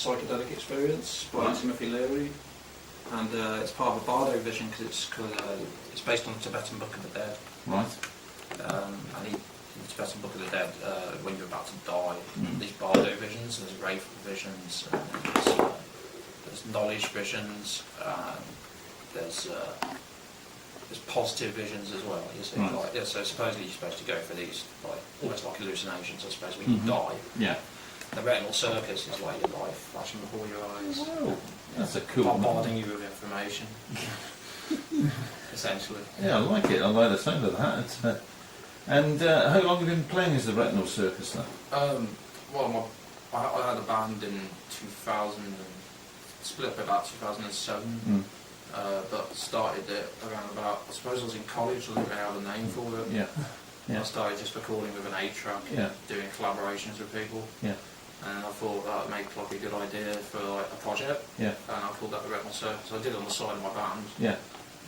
psychedelic experience by Timothy Leary, and it's part of a bardo vision because it's based on the Tibetan Book of the Dead. Right. And in the Tibetan Book of the Dead, when you're about to die, these bardo visions, there's wraith visions, there's knowledge visions, there's positive visions as well. You see, Right. So supposedly you're supposed to go for these, almost like hallucinations, I suppose, when you die. Yeah. The Retinal Circus is like your life flashing before your eyes. Whoa, that's a cool bombarding you with information, essentially. Yeah, I like it. I like the sound of that. And how long have you been playing as the Retinal Circus then? Well, I had a band in 2000, and split up about 2007. But started it around about, I suppose I was in college, I didn't really have a name for it. Yeah. I started just recording with an 8-track, doing collaborations with people. Yeah. And I thought that would make like a good idea for like a project. Yeah. And I called that the Retinal Circus. I did it on the side of my band. Yeah.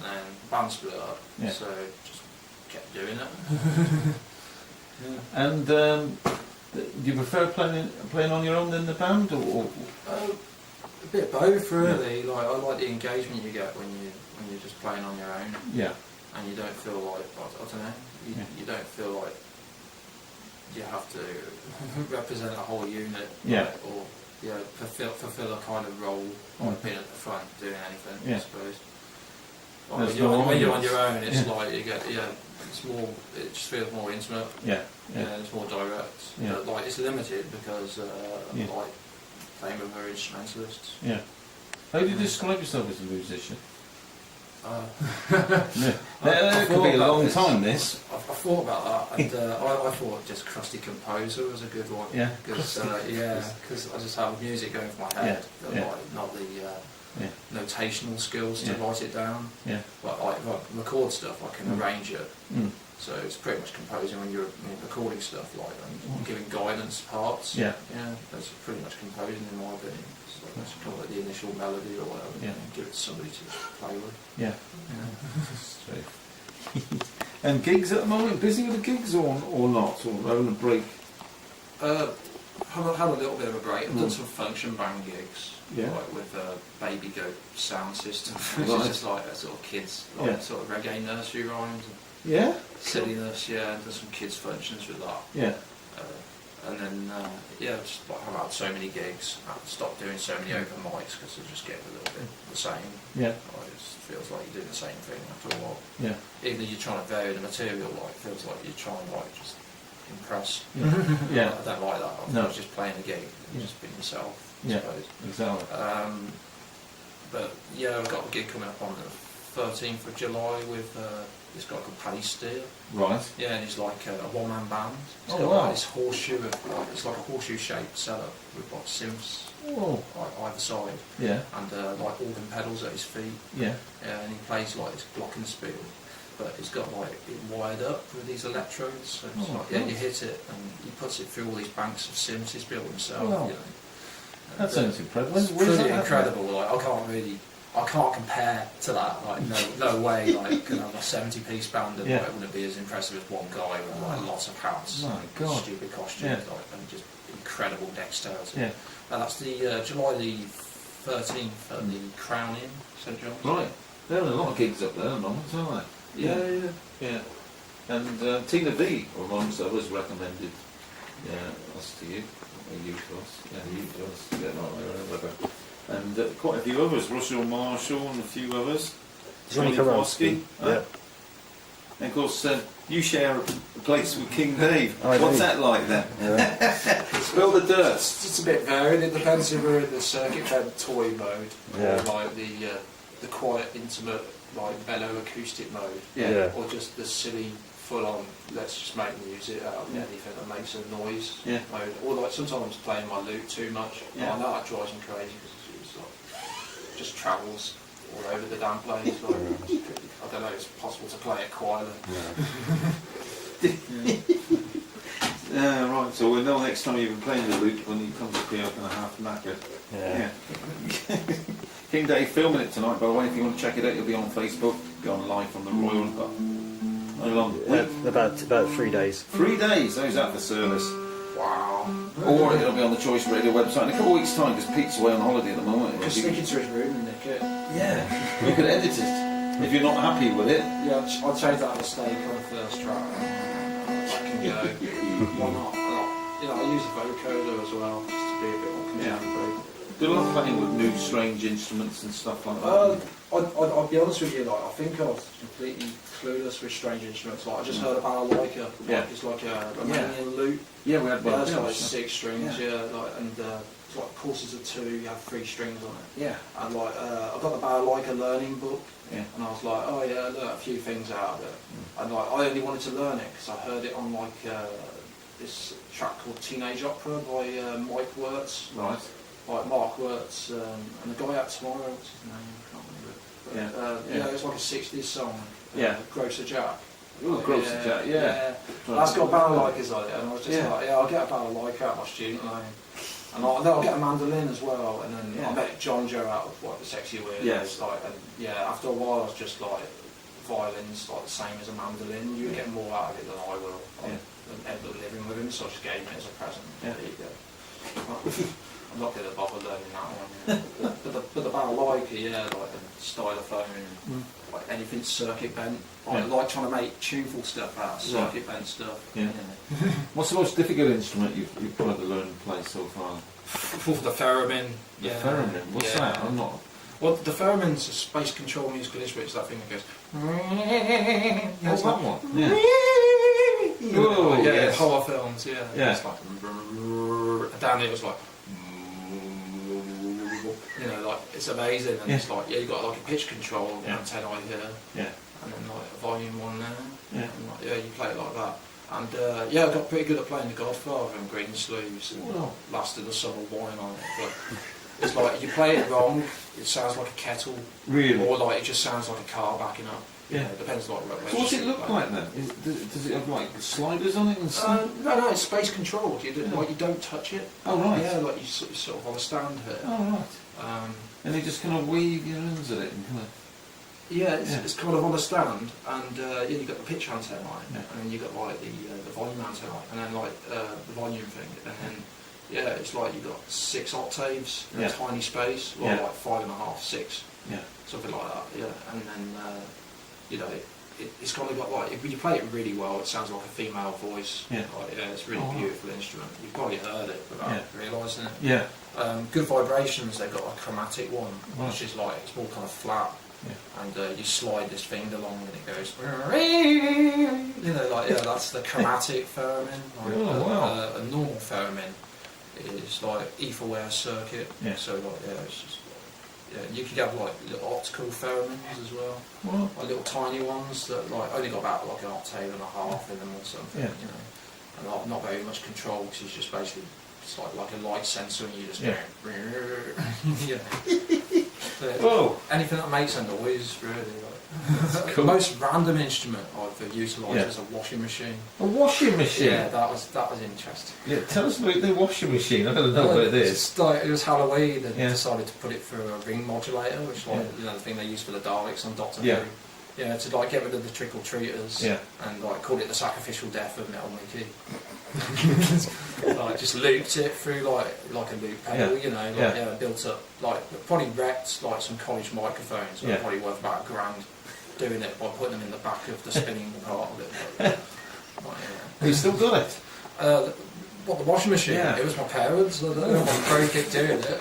And the band split up. Yeah. So just kept doing it. And do you prefer playing on your own than the band, or? A bit both, really. Like I like the engagement you get when you're just playing on your own. Yeah. And you don't feel like, I don't know, you don't feel like you have to represent a whole unit, or fulfill a kind of role, like being at the front doing anything. I suppose. Like when you're on your own, it's like you get it's more. It just feels more intimate. Yeah. It's more direct. Yeah. But like it's limited because like playing with other instrumentalists. Yeah. How do you describe yourself as a musician? It could be a long time, this. I thought about that, and I thought just crusty composer was a good one. Yeah. Because I just have music going through my head, but like, not the notational skills to write it down. Yeah. But like record stuff, I can arrange it. So it's pretty much composing when you're recording stuff, like and giving guidance parts. Yeah. That's pretty much composing in my opinion. It's kind of like the initial melody or whatever, and give it to somebody to play with. Yeah. And gigs at the moment, busy with the gigs or not, or having a break? Had a little bit of a break. I've done some function band gigs, Yeah. like with a Baby Goat sound system, which is just like a sort of kids, like sort of reggae nursery rhymes. Yeah. Silliness, and done some kids functions with that. Yeah. And then, just like I've had so many gigs, I've stopped doing so many open mics because I just get a little bit the same. Yeah. Like, it just feels like you're doing the same thing after a while. Yeah. Even though you're trying to vary the material, like, it feels like you're trying to like just impress. Yeah. I don't like that. I was just playing the gig and just being yourself, I suppose. Exactly. But yeah, I've got a gig coming up on the 13th of July with this guy called Paddy Steele. Right. Yeah, and he's like a one-man band. He's got like this horseshoe of it's like a horseshoe-shaped setup with like synths either side. Yeah. And like organ pedals at his feet. Yeah. Yeah, and he plays like this glockenspiel, but he's got like it wired up with these electrodes. So it's like, you hit it and he puts it through all these banks of synths he's built himself. You know. That sounds incredible. It's pretty incredible. Like I can't compare to that. Like no way. Like can have a 70-piece band and like, it wouldn't be as impressive as one guy with like lots of hats, stupid costumes, and just incredible dexterity. Yeah. And that's the July the 13th at the Crown Inn, St John's. Right. There are a lot of gigs up there, aren't there? Yeah. And Tina V, amongst others, recommended us to you. You to us. Yeah, you to us. Yeah, whatever. And quite a few others, Russell Marshall and a few others. Johnny Kowalski. Yeah. And of course, you share a place with King Dave. What's that like then? Yeah. Spill the dirt. It's a bit varied. It depends if we're in the circuit bed toy mode or like the quiet, intimate, like mellow acoustic mode, or just the silly, full-on. Let's just make music out of anything that makes a noise mode. Or like sometimes playing my lute too much. Yeah. I know that drives me crazy because it's like just travels all over the damn place. Like, I don't know. It's possible to play it quietly. Right, so we'll know next time you've been playing the lute when you come to be up in a half knackered. Yeah. King Dave filming it tonight, by the way. If you want to check it out, it'll be on Facebook, be on live from the Royal. How long? About 3 days. 3 days? How's that for service? Wow. Or it'll be on the Choice Radio website in a couple of weeks' time, because Pete's away on holiday at the moment. Just stick it to his room and nick it. Yeah. You could edit it. If you're not happy with it. Yeah, I'll change that mistake on the first track. That can go. Why not? You know, I use a vocoder as well, just to be a bit more contemporary. Do you like playing with new, strange instruments and stuff like that? I'll be honest with you, like, I think I was completely clueless with strange instruments. Like, I just heard about a Leica, it's like a Romanian lute. Yeah, we had one. It's like 6 strings, like, and it's like courses of 2, you have 3 strings on it. Yeah. And like, I got the Leica learning book, and I was like, oh yeah, I learned a few things out of it. And like, I only wanted to learn it because I heard it on like this track called Teenage Opera by Mike Wirtz. Right. Like Mark Wirtz and the guy out tomorrow, what's his name? I can't remember. But, it's like a 60s song. Grocer Jack. Oh, Grocer Jack, That's got balalaikas on it, and I was just like, I'll get a balalaika out of my student line. And I'll get a mandolin as well, and then I met John Joe out of like the Sexy Weirdos, like, and after a while I was just like, violin's like the same as a mandolin, you would get more out of it than I will. I ended up living with him, so I just gave him it as a present. There you go. I'm not going to bother learning that one. But the balalaika, like the stylophone, like anything circuit bent. I like trying to make tuneful stuff out of circuit bent stuff. Yeah. What's the most difficult instrument you've tried to learn to play so far? The theremin. The theremin? What's that? I'm not... Well, the theremin's a space control musical instrument. It's that thing that goes... What's that one? Horror films, It's like... Down here it was like... You know, like, it's amazing, and it's like, you've got like a pitch control antenna here, and then like a volume one there, and like, you play it like that. And I got pretty good at playing The Godfather and Green Sleeves, and lasted a summer wine on it, but it's like, you play it wrong, it sounds like a kettle, or like, it just sounds like a car backing up. It depends like what. So what's it look like then? Does it have like sliders on it and stuff? No, it's space controlled. You don't touch it. Oh right. Yeah, like you sort of on a stand here. Oh right. And you just kind of weave your hands at it and kind of. It's kind of on a stand, and you've got the pitch antenna on it, and then you've got like the volume antenna on it, and then like the volume thing, and then it's like you've got 6 octaves in a tiny space, like 5.5, 6, something like that. And then. It's kind of got like, if you play it really well, it sounds like a female voice. It's a really beautiful instrument. You've probably heard it without realising it. Good Vibrations, they've got a chromatic one, which is like, it's more kind of flat. And you slide this finger along and it goes, that's the chromatic theremin. Like, a normal theremin is like ether-ware circuit. So like, it's just. You could have like little optical theremins as well, like little tiny ones that like only got about like an octave and a half in them or something, and not very much control, because it's just basically it's like a light sensor and you just go. Anything that makes a noise really. Like. Cool. The most random instrument I've utilised is a washing machine. A washing machine? Yeah, that was interesting. Yeah, tell us about the washing machine. I don't know what it is. It was Halloween and decided to put it through a ring modulator, which the thing they use for the Daleks on Doctor Who. To like get rid of the trick-or-treaters and like called it the sacrificial death of Metal Mickey. Like just looped it through like a loop pedal, built up like probably wrecked like some college microphones, probably worth about £1,000 doing it by putting them in the back of the spinning part of it. You still got it? What, the washing machine? It was my parents. I don't know if I broke it doing it.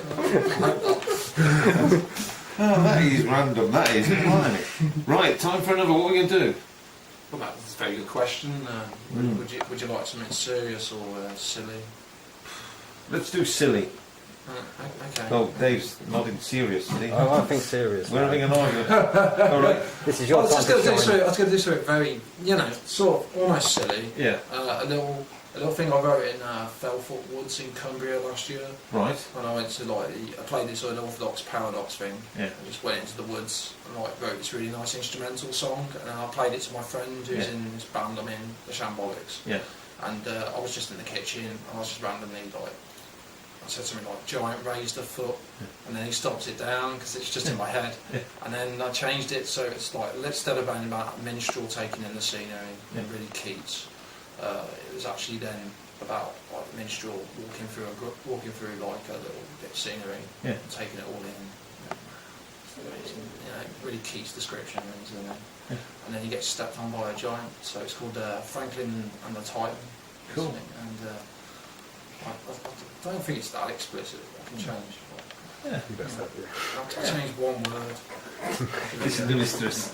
Oh, that is random, that is, Right, time for another. What are we going to do? Well, that's a very good question. Would you like something serious or silly? Let's do silly. Okay. Oh, Dave's nodding serious, isn't he? Oh, I think serious. We're having an argument. All right. This is your time to shine. I was going to do something very, sort of almost silly. A little thing I wrote in Felfoot Woods in Cumbria last year. Right. When I went to I played this unorthodox paradox thing. I just went into the woods and wrote this really nice instrumental song, and then I played it to my friend who's in this band I'm in, the Shambolics. And I was just in the kitchen, and I was just randomly I said something like giant raised a foot, and then he stops it down because it's just in my head. And then I changed it so it's like, instead of being about a minstrel taking in the scenery and really Keats, it was actually then about like minstrel walking through like a little bit of scenery, and taking it all in. Really Keats description, and then he gets stepped on by a giant. So it's called Franklin and the Titan. Cool. And I don't think it's that explicit. I can change. Yeah, you better have it. I'll change one word. This is the mistress.